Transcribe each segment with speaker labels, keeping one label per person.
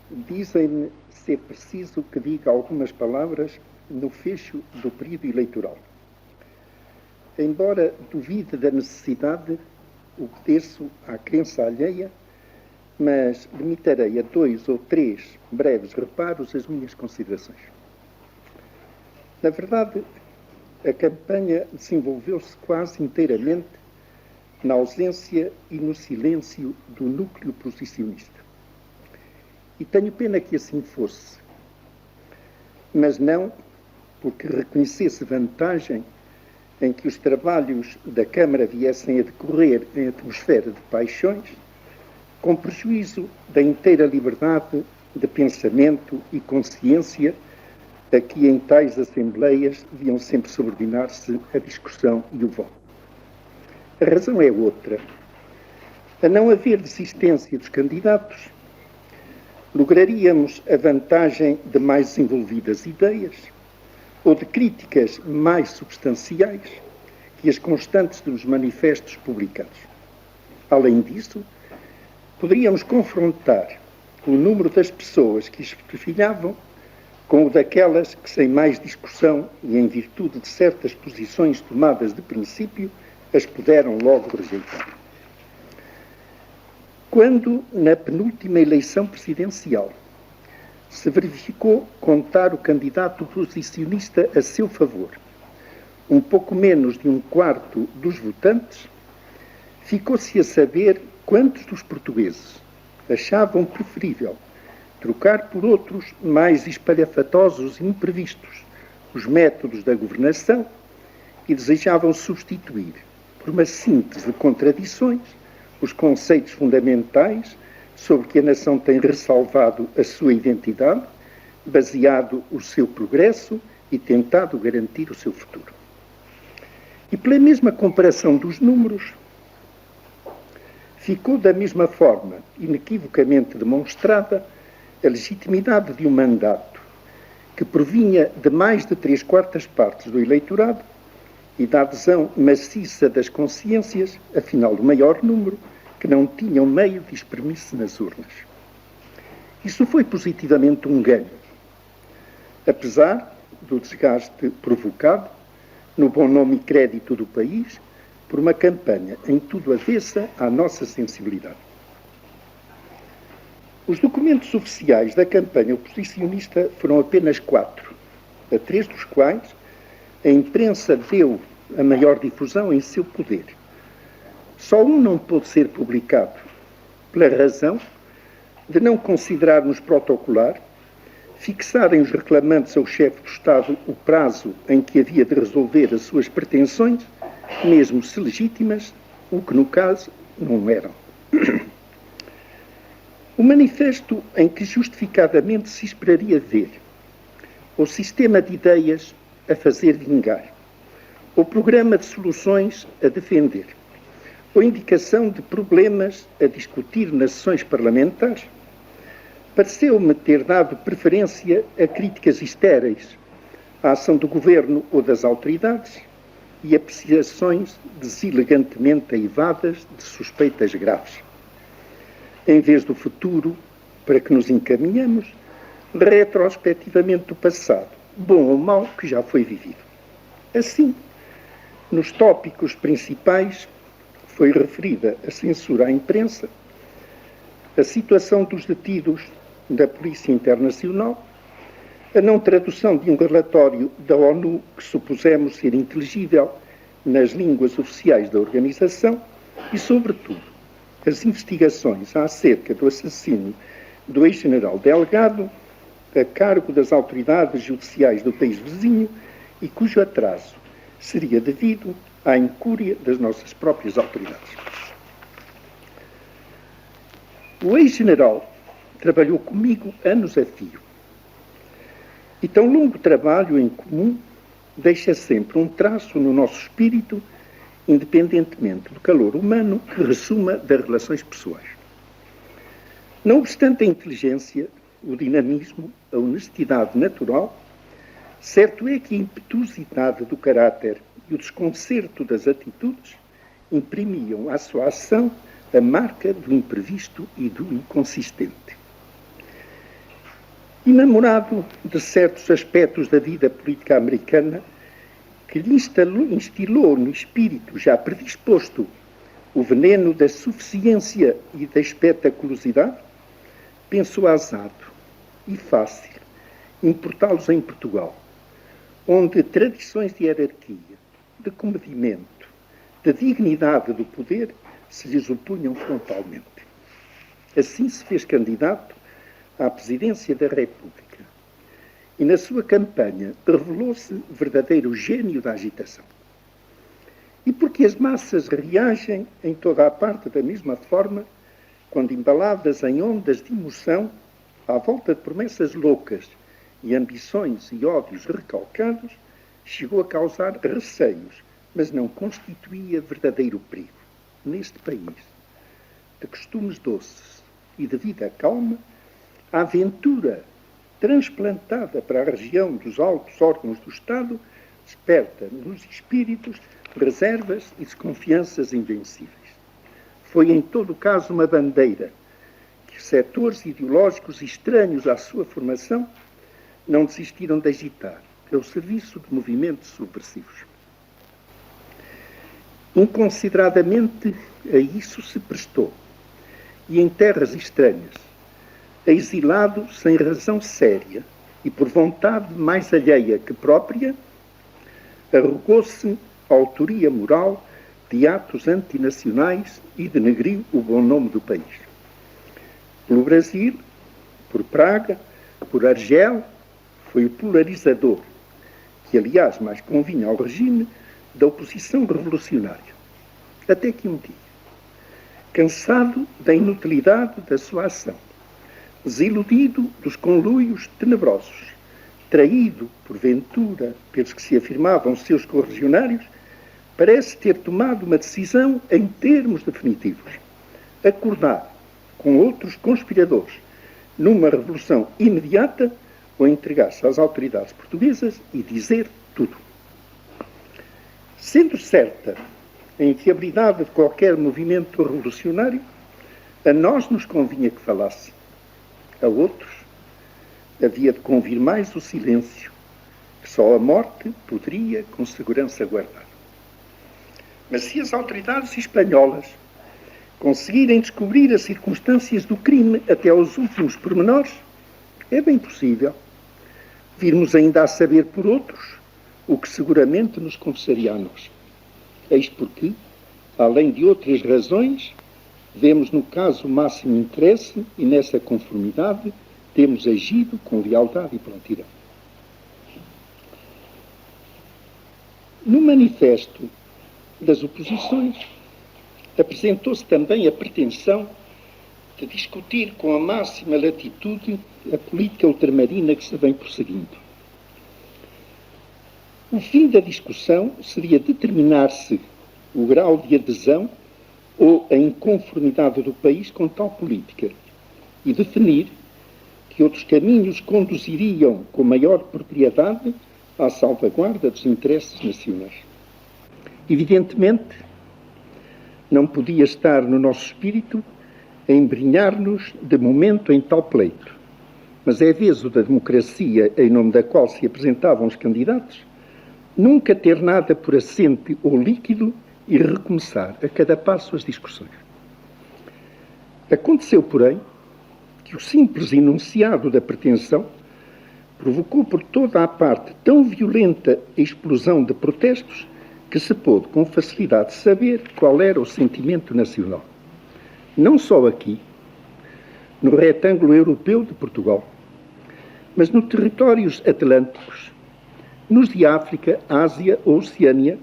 Speaker 1: Dizem-me ser preciso que diga algumas palavras no fecho do período eleitoral. Embora duvide da necessidade, obedeço à crença alheia, mas limitarei a 2 ou 3 breves reparos as minhas considerações. Na verdade, a campanha desenvolveu-se quase inteiramente na ausência e no silêncio do núcleo posicionista. E tenho pena que assim fosse, mas não porque reconhecesse vantagem em que os trabalhos da Câmara viessem a decorrer em atmosfera de paixões, com prejuízo da inteira liberdade de pensamento e consciência a que em tais assembleias deviam sempre subordinar-se a discussão e o voto. A razão é outra. A não haver desistência dos candidatos, lograríamos a vantagem de mais desenvolvidas ideias ou de críticas mais substanciais que as constantes dos manifestos publicados. Além disso, poderíamos confrontar o número das pessoas que esfilhavam com o daquelas que, sem mais discussão e em virtude de certas posições tomadas de princípio, as puderam logo rejeitar. Quando, na penúltima eleição presidencial, se verificou contar o candidato posicionista a seu favor, um pouco menos de 1/4 dos votantes, ficou-se a saber quantos dos portugueses achavam preferível trocar por outros mais espalhafatosos e imprevistos os métodos da governação e desejavam substituir, por uma síntese de contradições, os conceitos fundamentais sobre que a nação tem ressalvado a sua identidade, baseado o seu progresso e tentado garantir o seu futuro. E pela mesma comparação dos números, ficou da mesma forma inequivocamente demonstrada a legitimidade de um mandato que provinha de mais de 3/4 partes do eleitorado e da adesão maciça das consciências, afinal do maior número, que não tinham meio de exprimir-se nas urnas. Isso foi positivamente um ganho, apesar do desgaste provocado, no bom nome e crédito do país, por uma campanha em tudo avessa à nossa sensibilidade. Os documentos oficiais da campanha oposicionista foram apenas 4, a 3 dos quais a imprensa deu a maior difusão em seu poder. Só um não pôde ser publicado, pela razão de não considerarmos protocolar fixarem os reclamantes ao chefe do Estado o prazo em que havia de resolver as suas pretensões, mesmo se legítimas, o que no caso não eram. O manifesto em que justificadamente se esperaria ver o sistema de ideias a fazer vingar, o programa de soluções a defender, ou indicação de problemas a discutir nas sessões parlamentares, pareceu-me ter dado preferência a críticas estéreis à ação do governo ou das autoridades e apreciações deselegantemente aivadas de suspeitas graves. Em vez do futuro, para que nos encaminhamos, retrospectivamente do passado, bom ou mau, que já foi vivido. Assim, nos tópicos principais, foi referida a censura à imprensa, a situação dos detidos da Polícia Internacional, a não tradução de um relatório da ONU que supusemos ser inteligível nas línguas oficiais da organização e, sobretudo, as investigações acerca do assassínio do ex-general Delgado, a cargo das autoridades judiciais do país vizinho e cujo atraso seria devido à incúria das nossas próprias autoridades. O ex-general trabalhou comigo anos a fio. E tão longo trabalho em comum deixa sempre um traço no nosso espírito, independentemente do calor humano que ressuma das relações pessoais. Não obstante a inteligência, o dinamismo, a honestidade natural, certo é que a impetuosidade do caráter e o desconcerto das atitudes imprimiam à sua ação a marca do imprevisto e do inconsistente. Enamorado de certos aspectos da vida política americana, que lhe instilou no espírito já predisposto o veneno da suficiência e da espetaculosidade, pensou azado e fácil importá-los em Portugal, onde tradições de hierarquia, de comedimento, de dignidade do poder se lhes opunham frontalmente. Assim se fez candidato à presidência da República e na sua campanha revelou-se verdadeiro gênio da agitação. E porque as massas reagem em toda a parte da mesma forma, quando embaladas em ondas de emoção, à volta de promessas loucas e ambições e ódios recalcados, chegou a causar receios, mas não constituía verdadeiro perigo. Neste país, de costumes doces e de vida calma, a aventura transplantada para a região dos altos órgãos do Estado desperta nos espíritos reservas e desconfianças invencíveis. Foi, em todo caso, uma bandeira que setores ideológicos estranhos à sua formação não desistiram de agitar ao serviço de movimentos subversivos. Inconsideradamente a isso se prestou, e em terras estranhas, exilado sem razão séria e por vontade mais alheia que própria, arrogou-se a autoria moral de atos antinacionais e denegriu o bom nome do país. Pelo Brasil, por Praga, por Argel, foi o polarizador, que aliás mais convinha ao regime, da oposição revolucionária. Até que um dia, cansado da inutilidade da sua ação, desiludido dos conluios tenebrosos, traído, porventura, pelos que se afirmavam seus correligionários, parece ter tomado uma decisão em termos definitivos. Acordar com outros conspiradores numa revolução imediata ou entregar-se às autoridades portuguesas e dizer tudo. Sendo certa a infiabilidade de qualquer movimento revolucionário, a nós nos convinha que falasse. A outros havia de convir mais o silêncio, que só a morte poderia com segurança guardar. Mas se as autoridades espanholas conseguirem descobrir as circunstâncias do crime até aos últimos pormenores, é bem possível virmos ainda a saber por outros o que seguramente nos confessaria a nós. Eis porque, além de outras razões, vemos no caso o máximo interesse e nessa conformidade temos agido com lealdade e prontidão. No manifesto das oposições, apresentou-se também a pretensão de discutir com a máxima latitude a política ultramarina que se vem prosseguindo. O fim da discussão seria determinar-se o grau de adesão ou a inconformidade do país com tal política e definir que outros caminhos conduziriam com maior propriedade à salvaguarda dos interesses nacionais. Evidentemente, não podia estar no nosso espírito a embrenhar-nos de momento em tal pleito, mas é vez da democracia em nome da qual se apresentavam os candidatos nunca ter nada por assente ou líquido e recomeçar a cada passo as discussões. Aconteceu, porém, que o simples enunciado da pretensão provocou por toda a parte tão violenta explosão de protestos que se pôde com facilidade saber qual era o sentimento nacional. Não só aqui, no retângulo europeu de Portugal, mas nos territórios atlânticos, nos de África, Ásia ou Oceânia,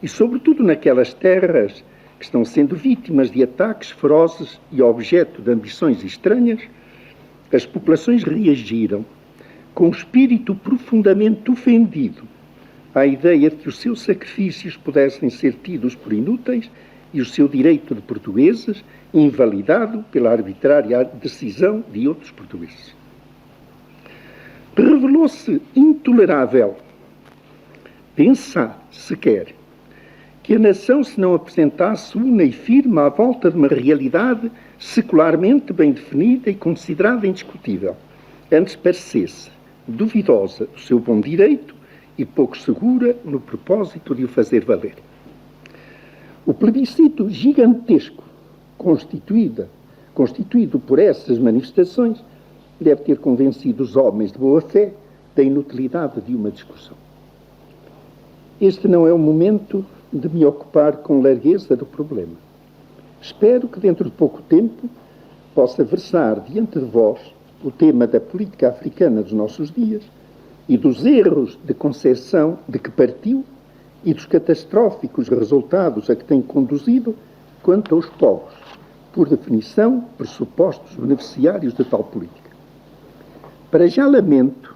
Speaker 1: e sobretudo naquelas terras que estão sendo vítimas de ataques ferozes e objeto de ambições estranhas, as populações reagiram com um espírito profundamente ofendido à ideia de que os seus sacrifícios pudessem ser tidos por inúteis e o seu direito de portugueses invalidado pela arbitrária decisão de outros portugueses. Revelou-se intolerável pensar, sequer, que a nação se não apresentasse una e firme à volta de uma realidade secularmente bem definida e considerada indiscutível, antes parecesse duvidosa do seu bom direito e pouco segura no propósito de o fazer valer. O plebiscito gigantesco constituído por essas manifestações deve ter convencido os homens de boa-fé da inutilidade de uma discussão. Este não é o momento de me ocupar com largueza do problema. Espero que dentro de pouco tempo possa versar diante de vós o tema da política africana dos nossos dias e dos erros de concepção de que partiu e dos catastróficos resultados a que tem conduzido quanto aos povos, por definição, pressupostos beneficiários de tal política. Para já lamento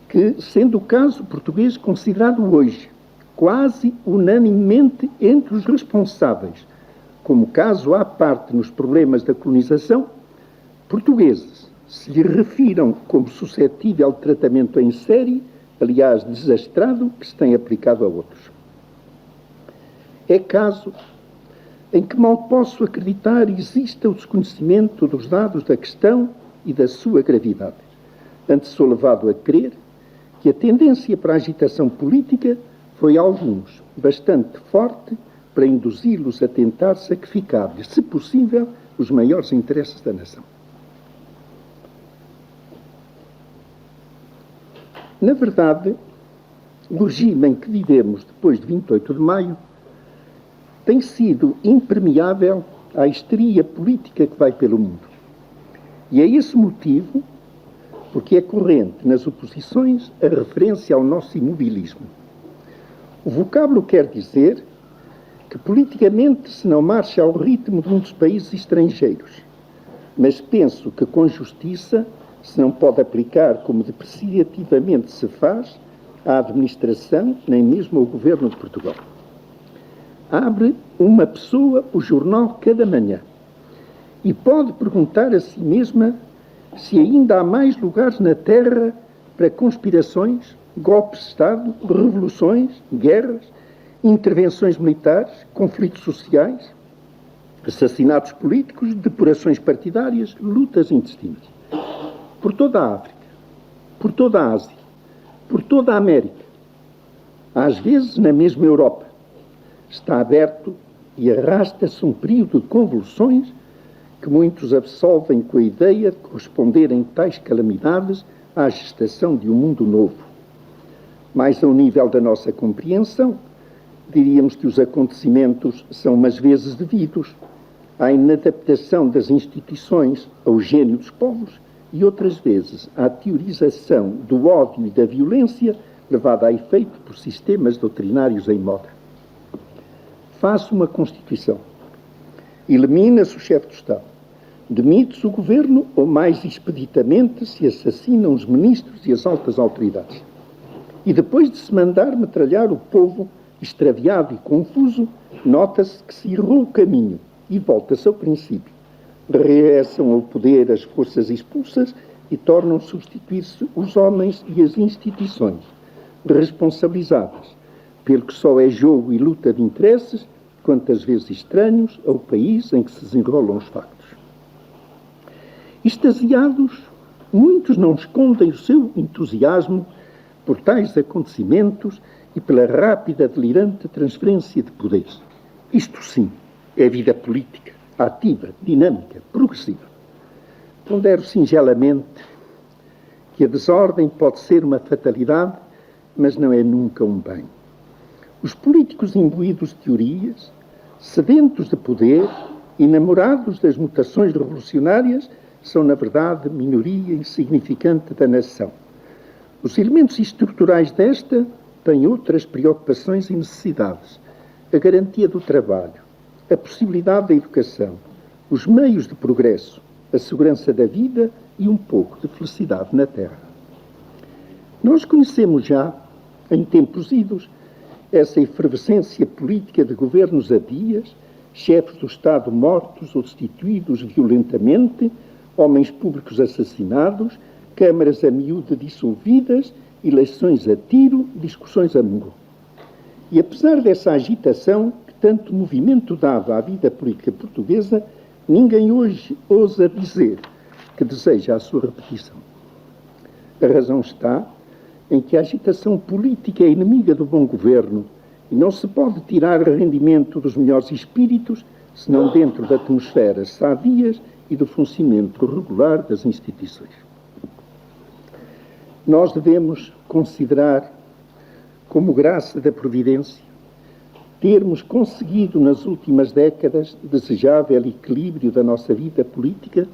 Speaker 1: que, sendo o caso português considerado hoje quase unanimemente entre os responsáveis, como caso à parte nos problemas da colonização, portugueses se lhe refiram como suscetível de tratamento em série, aliás, desastrado, que se tem aplicado a outros. É caso em que mal posso acreditar exista o desconhecimento dos dados da questão e da sua gravidade. Antes sou levado a crer que a tendência para a agitação política foi, a alguns, bastante forte para induzi-los a tentar sacrificar, se possível, os maiores interesses da nação. Na verdade, o regime em que vivemos depois de 28 de maio tem sido impermeável à histeria política que vai pelo mundo. E é esse motivo porque é corrente nas oposições a referência ao nosso imobilismo. O vocábulo quer dizer que politicamente se não marcha ao ritmo de muitos países estrangeiros, mas penso que com justiça se não pode aplicar como depreciativamente se faz à administração, nem mesmo ao governo de Portugal. Abre uma pessoa o jornal cada manhã e pode perguntar a si mesma se ainda há mais lugares na Terra para conspirações, golpes de Estado, revoluções, guerras, intervenções militares, conflitos sociais, assassinatos políticos, depurações partidárias, lutas intestinas. Por toda a África, por toda a Ásia, por toda a América, às vezes na mesma Europa, está aberto e arrasta-se um período de convulsões que muitos absolvem com a ideia de corresponderem tais calamidades à gestação de um mundo novo. Mais ao nível da nossa compreensão, diríamos que os acontecimentos são umas vezes devidos à inadaptação das instituições ao gênio dos povos e outras vezes à teorização do ódio e da violência levada a efeito por sistemas doutrinários em moda. Faz-se uma Constituição, elimina-se o chefe do Estado, demite-se o governo ou, mais expeditamente, se assassinam os ministros e as altas autoridades. E depois de se mandar metralhar o povo extraviado e confuso, nota-se que se errou o caminho e volta-se ao princípio. Regressam ao poder as forças expulsas e tornam a substituir-se os homens e as instituições, responsabilizadas pelo que só é jogo e luta de interesses, quantas vezes estranhos ao país em que se desenrolam os factos. Extasiados, muitos não escondem o seu entusiasmo por tais acontecimentos e pela rápida, delirante transferência de poderes. Isto sim é vida política, ativa, dinâmica, progressiva. Pondero singelamente que a desordem pode ser uma fatalidade, mas não é nunca um bem. Os políticos imbuídos de teorias, sedentos de poder, enamorados das mutações revolucionárias, são, na verdade, minoria insignificante da nação. Os elementos estruturais desta têm outras preocupações e necessidades: a garantia do trabalho, a possibilidade da educação, os meios de progresso, a segurança da vida e um pouco de felicidade na Terra. Nós conhecemos já, em tempos idos, essa efervescência política de governos a dias, chefes do Estado mortos ou destituídos violentamente, homens públicos assassinados, câmaras a miúdo dissolvidas, eleições a tiro, discussões a muro. E apesar dessa agitação que tanto movimento dava à vida política portuguesa, ninguém hoje ousa dizer que deseja a sua repetição. A razão está em que a agitação política é inimiga do bom governo e não se pode tirar rendimento dos melhores espíritos senão dentro de atmosferas sadias e do funcionamento regular das instituições. Nós devemos considerar como graça da providência termos conseguido nas últimas décadas o desejável equilíbrio da nossa vida política,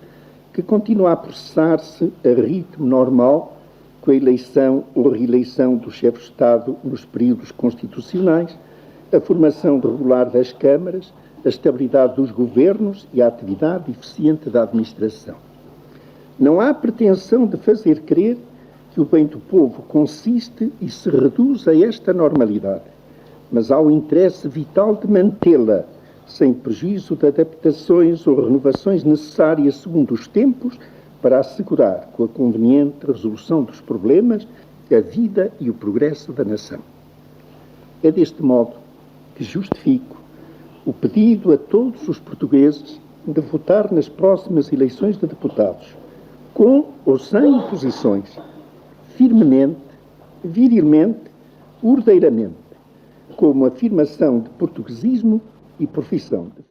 Speaker 1: que continua a processar-se a ritmo normal com a eleição ou reeleição do chefe de Estado nos períodos constitucionais, a formação regular das câmaras, a estabilidade dos governos e a atividade eficiente da administração. Não há pretensão de fazer crer que o bem do povo consiste e se reduz a esta normalidade, mas há o interesse vital de mantê-la, sem prejuízo de adaptações ou renovações necessárias segundo os tempos, para assegurar, com a conveniente resolução dos problemas, a vida e o progresso da nação. É deste modo que justifico o pedido a todos os portugueses de votar nas próximas eleições de deputados, com ou sem imposições, firmemente, virilmente, ordeiramente, como afirmação de portuguesismo e profissão de